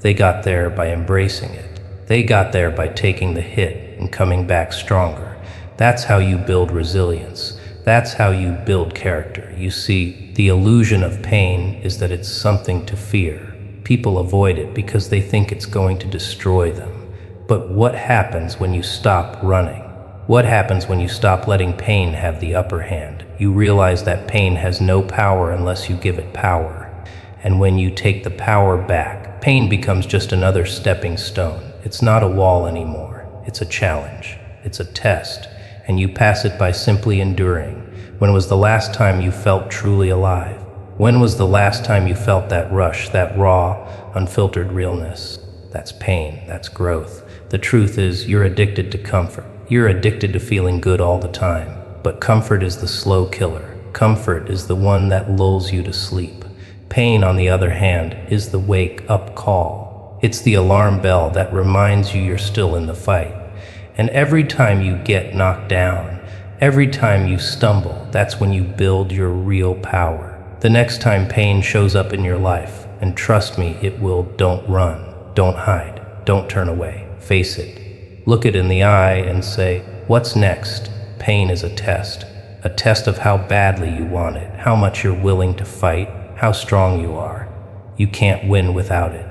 They got there by embracing it. They got there by taking the hit and coming back stronger. That's how you build resilience. That's how you build character. You see, the illusion of pain is that it's something to fear. People avoid it because they think it's going to destroy them. But what happens when you stop running? What happens when you stop letting pain have the upper hand? You realize that pain has no power unless you give it power. And when you take the power back, pain becomes just another stepping stone. It's not a wall anymore. It's a challenge. It's a test. And you pass it by simply enduring. When was the last time you felt truly alive? When was the last time you felt that rush, that raw, unfiltered realness? That's pain. That's growth. The truth is, you're addicted to comfort. You're addicted to feeling good all the time. But comfort is the slow killer. Comfort is the one that lulls you to sleep. Pain, on the other hand, is the wake-up call. It's the alarm bell that reminds you you're still in the fight. And every time you get knocked down, every time you stumble, that's when you build your real power. The next time pain shows up in your life, and trust me, it will, don't run, don't hide, don't turn away. Face it. Look it in the eye and say, what's next? Pain is a test of how badly you want it, how much you're willing to fight, how strong you are. You can't win without it.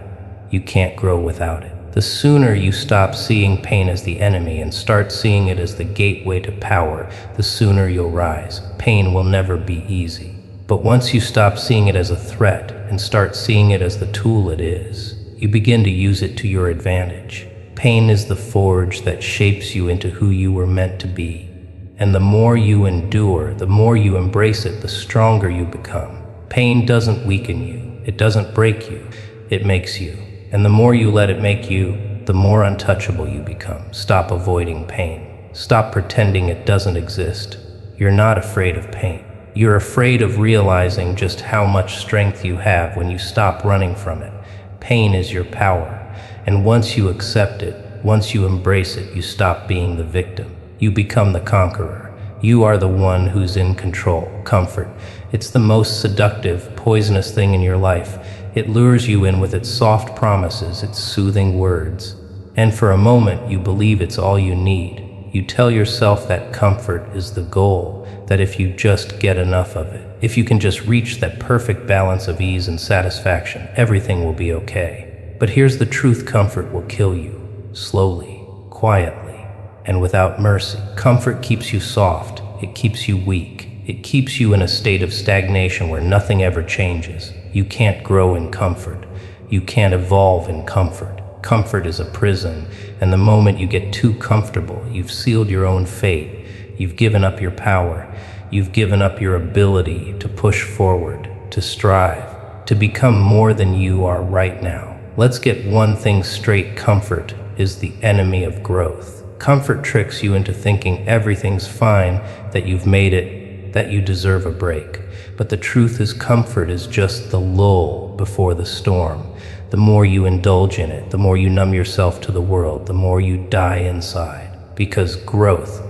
You can't grow without it. The sooner you stop seeing pain as the enemy and start seeing it as the gateway to power, the sooner you'll rise. Pain will never be easy. But once you stop seeing it as a threat and start seeing it as the tool it is, you begin to use it to your advantage. Pain is the forge that shapes you into who you were meant to be. And the more you endure, the more you embrace it, the stronger you become. Pain doesn't weaken you. It doesn't break you. It makes you. And the more you let it make you, the more untouchable you become. Stop avoiding pain. Stop pretending it doesn't exist. You're not afraid of pain. You're afraid of realizing just how much strength you have when you stop running from it. Pain is your power. And once you accept it, once you embrace it, you stop being the victim. You become the conqueror. You are the one who's in control. Comfort. It's the most seductive, poisonous thing in your life. It lures you in with its soft promises, its soothing words. And for a moment, you believe it's all you need. You tell yourself that comfort is the goal, that if you just get enough of it, if you can just reach that perfect balance of ease and satisfaction, everything will be okay. But here's the truth: comfort will kill you, slowly, quietly, and without mercy. Comfort keeps you soft, it keeps you weak, it keeps you in a state of stagnation where nothing ever changes. You can't grow in comfort, you can't evolve in comfort. Comfort is a prison, and the moment you get too comfortable, you've sealed your own fate. You've given up your power. You've given up your ability to push forward, to strive, to become more than you are right now. Let's get one thing straight: comfort is the enemy of growth. Comfort tricks you into thinking everything's fine, that you've made it, that you deserve a break. But the truth is, comfort is just the lull before the storm. The more you indulge in it, the more you numb yourself to the world, the more you die inside. Because growth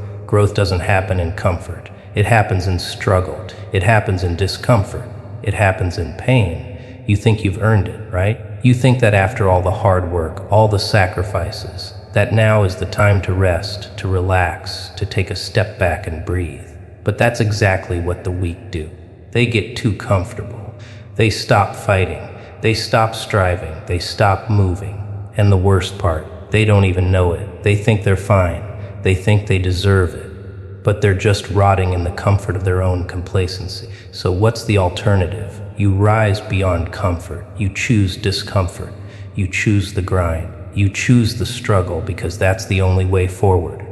doesn't happen in comfort. It happens in struggle. It happens in discomfort. It happens in pain. You think you've earned it, right? You think that after all the hard work, all the sacrifices, that now is the time to rest, to relax, to take a step back and breathe. But that's exactly what the weak do. They get too comfortable. They stop fighting. They stop striving, they stop moving. And the worst part, they don't even know it. They think they're fine. They think they deserve it. But they're just rotting in the comfort of their own complacency. So what's the alternative? You rise beyond comfort. You choose discomfort. You choose the grind. You choose the struggle, because that's the only way forward.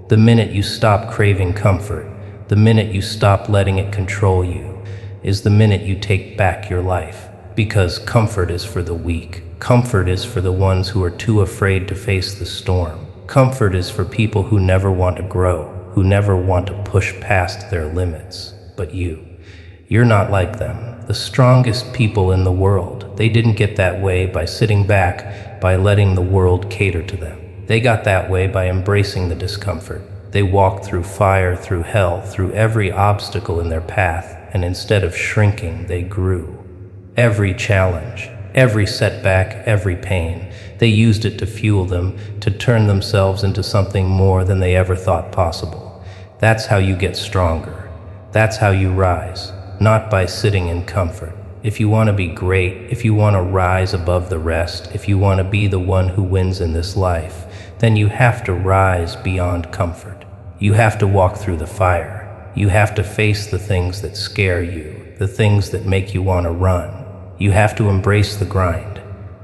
The minute you stop craving comfort, the minute you stop letting it control you, is the minute you take back your life. Because comfort is for the weak. Comfort is for the ones who are too afraid to face the storm. Comfort is for people who never want to grow, who never want to push past their limits. But you're not like them. The strongest people in the world, they didn't get that way by sitting back, by letting the world cater to them. They got that way by embracing the discomfort. They walked through fire, through hell, through every obstacle in their path, and instead of shrinking, they grew. Every challenge, every setback, every pain, they used it to fuel them, to turn themselves into something more than they ever thought possible. That's how you get stronger. That's how you rise, not by sitting in comfort. If you want to be great, if you want to rise above the rest, if you want to be the one who wins in this life, then you have to rise beyond comfort. You have to walk through the fire. You have to face the things that scare you, the things that make you want to run. You have to embrace the grind.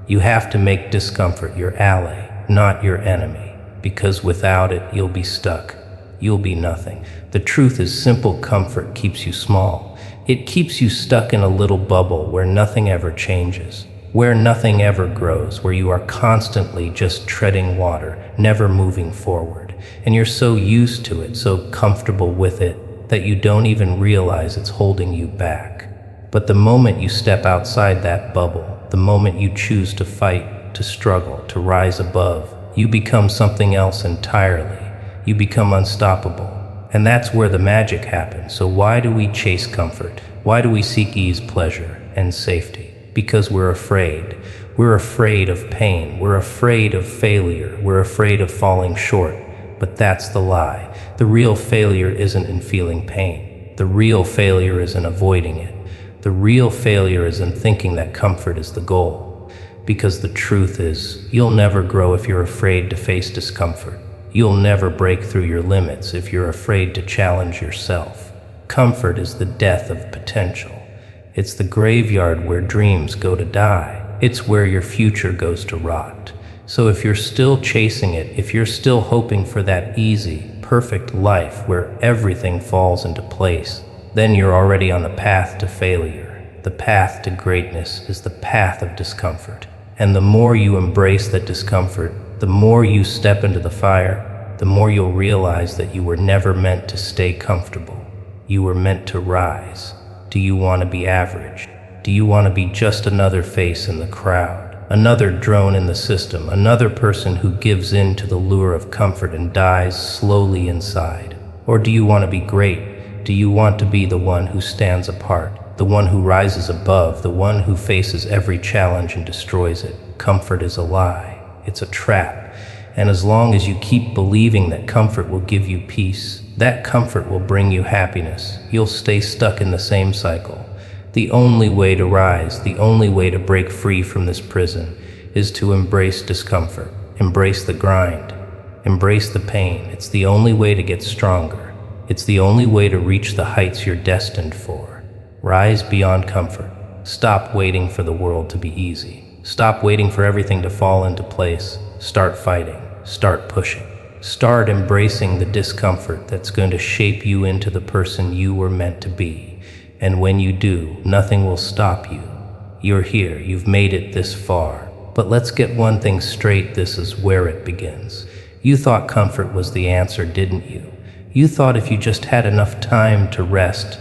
You have to make discomfort your ally, not your enemy, because without it, you'll be stuck. You'll be nothing. The truth is, simple comfort keeps you small. It keeps you stuck in a little bubble where nothing ever changes, where nothing ever grows, where you are constantly just treading water, never moving forward. And you're so used to it, so comfortable with it, that you don't even realize it's holding you back. But the moment you step outside that bubble, the moment you choose to fight, to struggle, to rise above, you become something else entirely. You become unstoppable. And that's where the magic happens. So why do we chase comfort? Why do we seek ease, pleasure, and safety? Because we're afraid. We're afraid of pain. We're afraid of failure. We're afraid of falling short. But that's the lie. The real failure isn't in feeling pain. The real failure is in avoiding it. The real failure is in thinking that comfort is the goal. Because the truth is, you'll never grow if you're afraid to face discomfort. You'll never break through your limits if you're afraid to challenge yourself. Comfort is the death of potential. It's the graveyard where dreams go to die. It's where your future goes to rot. So if you're still chasing it, if you're still hoping for that easy, perfect life where everything falls into place, then you're already on the path to failure. The path to greatness is the path of discomfort. And the more you embrace that discomfort, the more you step into the fire, the more you'll realize that you were never meant to stay comfortable. You were meant to rise. Do you want to be average? Do you want to be just another face in the crowd? Another drone in the system, another person who gives in to the lure of comfort and dies slowly inside? Or do you want to be great? Do you want to be the one who stands apart, the one who rises above, the one who faces every challenge and destroys it? Comfort is a lie. It's a trap. And as long as you keep believing that comfort will give you peace, that comfort will bring you happiness, you'll stay stuck in the same cycle. The only way to rise, the only way to break free from this prison is to embrace discomfort, embrace the grind, embrace the pain. It's the only way to get stronger. It's the only way to reach the heights you're destined for. Rise beyond comfort. Stop waiting for the world to be easy. Stop waiting for everything to fall into place. Start fighting. Start pushing. Start embracing the discomfort that's going to shape you into the person you were meant to be. And when you do, nothing will stop you. You're here, you've made it this far. But let's get one thing straight, this is where it begins. You thought comfort was the answer, didn't you? You thought if you just had enough time to rest,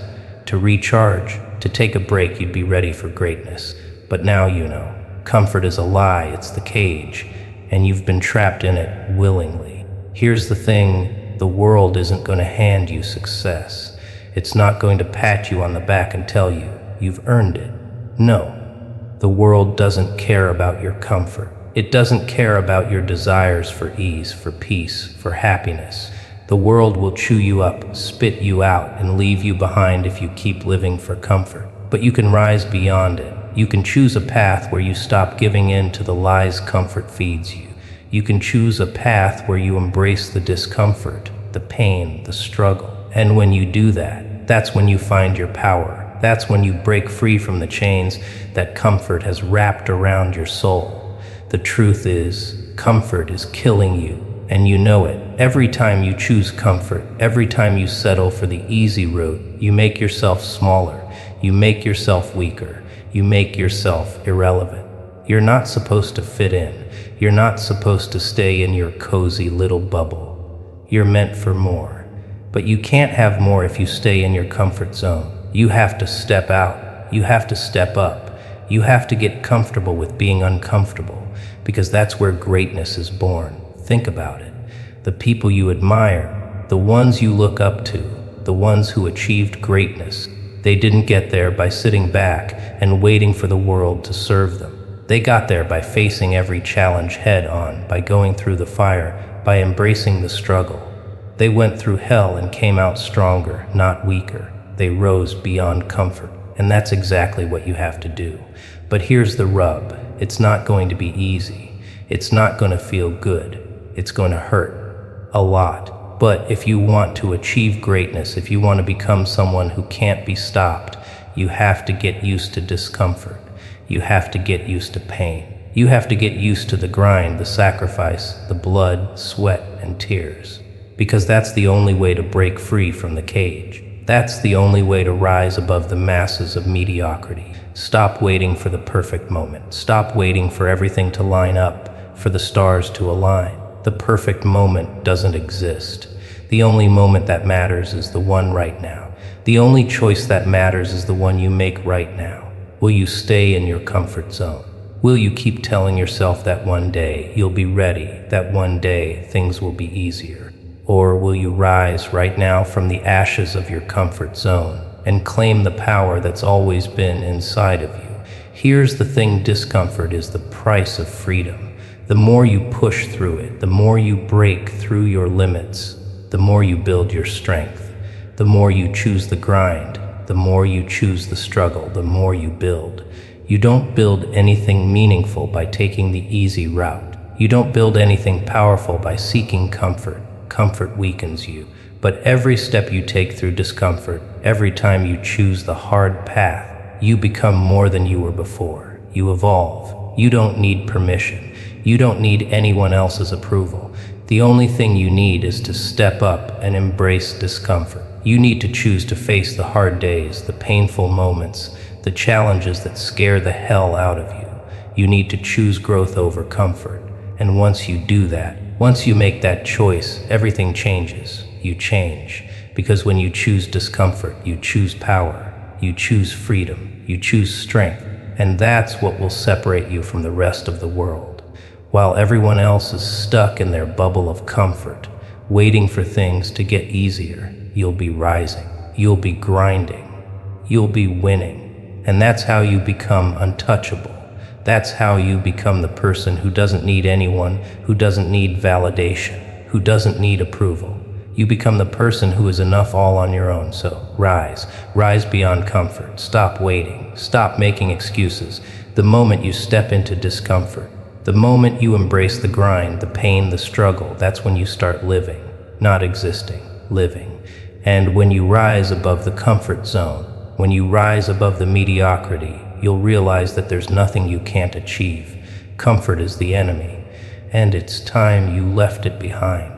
to recharge, to take a break, you'd be ready for greatness. But now you know, comfort is a lie, it's the cage, and you've been trapped in it willingly. Here's the thing, the world isn't going to hand you success. It's not going to pat you on the back and tell you, you've earned it. No, the world doesn't care about your comfort. It doesn't care about your desires for ease, for peace, for happiness. The world will chew you up, spit you out, and leave you behind if you keep living for comfort. But you can rise beyond it. You can choose a path where you stop giving in to the lies comfort feeds you. You can choose a path where you embrace the discomfort, the pain, the struggle. And when you do that, that's when you find your power. That's when you break free from the chains that comfort has wrapped around your soul. The truth is, comfort is killing you, and you know it. Every time you choose comfort, every time you settle for the easy route, you make yourself smaller, you make yourself weaker, you make yourself irrelevant. You're not supposed to fit in. You're not supposed to stay in your cozy little bubble. You're meant for more. But you can't have more if you stay in your comfort zone. You have to step out. You have to step up. You have to get comfortable with being uncomfortable, because that's where greatness is born. Think about it. The people you admire, the ones you look up to, the ones who achieved greatness, they didn't get there by sitting back and waiting for the world to serve them. They got there by facing every challenge head on, by going through the fire, by embracing the struggle. They went through hell and came out stronger, not weaker. They rose beyond comfort, and that's exactly what you have to do. But here's the rub. It's not going to be easy. It's not going to feel good. It's going to hurt a lot. But if you want to achieve greatness, if you want to become someone who can't be stopped, you have to get used to discomfort. You have to get used to pain. You have to get used to the grind, the sacrifice, the blood, sweat, and tears. Because that's the only way to break free from the cage. That's the only way to rise above the masses of mediocrity. Stop waiting for the perfect moment. Stop waiting for everything to line up, for the stars to align. The perfect moment doesn't exist. The only moment that matters is the one right now. The only choice that matters is the one you make right now. Will you stay in your comfort zone? Will you keep telling yourself that one day you'll be ready, that one day things will be easier? Or will you rise right now from the ashes of your comfort zone and claim the power that's always been inside of you? Here's the thing, discomfort is the price of freedom. The more you push through it, the more you break through your limits, the more you build your strength. The more you choose the grind, the more you choose the struggle, the more you build. You don't build anything meaningful by taking the easy route. You don't build anything powerful by seeking comfort. Comfort weakens you. But every step you take through discomfort, every time you choose the hard path, you become more than you were before. You evolve. You don't need permission. You don't need anyone else's approval. The only thing you need is to step up and embrace discomfort. You need to choose to face the hard days, the painful moments, the challenges that scare the hell out of you. You need to choose growth over comfort. And once you do that, once you make that choice, everything changes. You change. Because when you choose discomfort, you choose power. You choose freedom. You choose strength. And that's what will separate you from the rest of the world. While everyone else is stuck in their bubble of comfort, waiting for things to get easier, you'll be rising. You'll be grinding. You'll be winning. And that's how you become untouchable. That's how you become the person who doesn't need anyone, who doesn't need validation, who doesn't need approval. You become the person who is enough all on your own. So rise. Rise beyond comfort. Stop waiting. Stop making excuses. The moment you step into discomfort, the moment you embrace the grind, the pain, the struggle, that's when you start living, not existing, living. And when you rise above the comfort zone, when you rise above the mediocrity, you'll realize that there's nothing you can't achieve. Comfort is the enemy, and it's time you left it behind.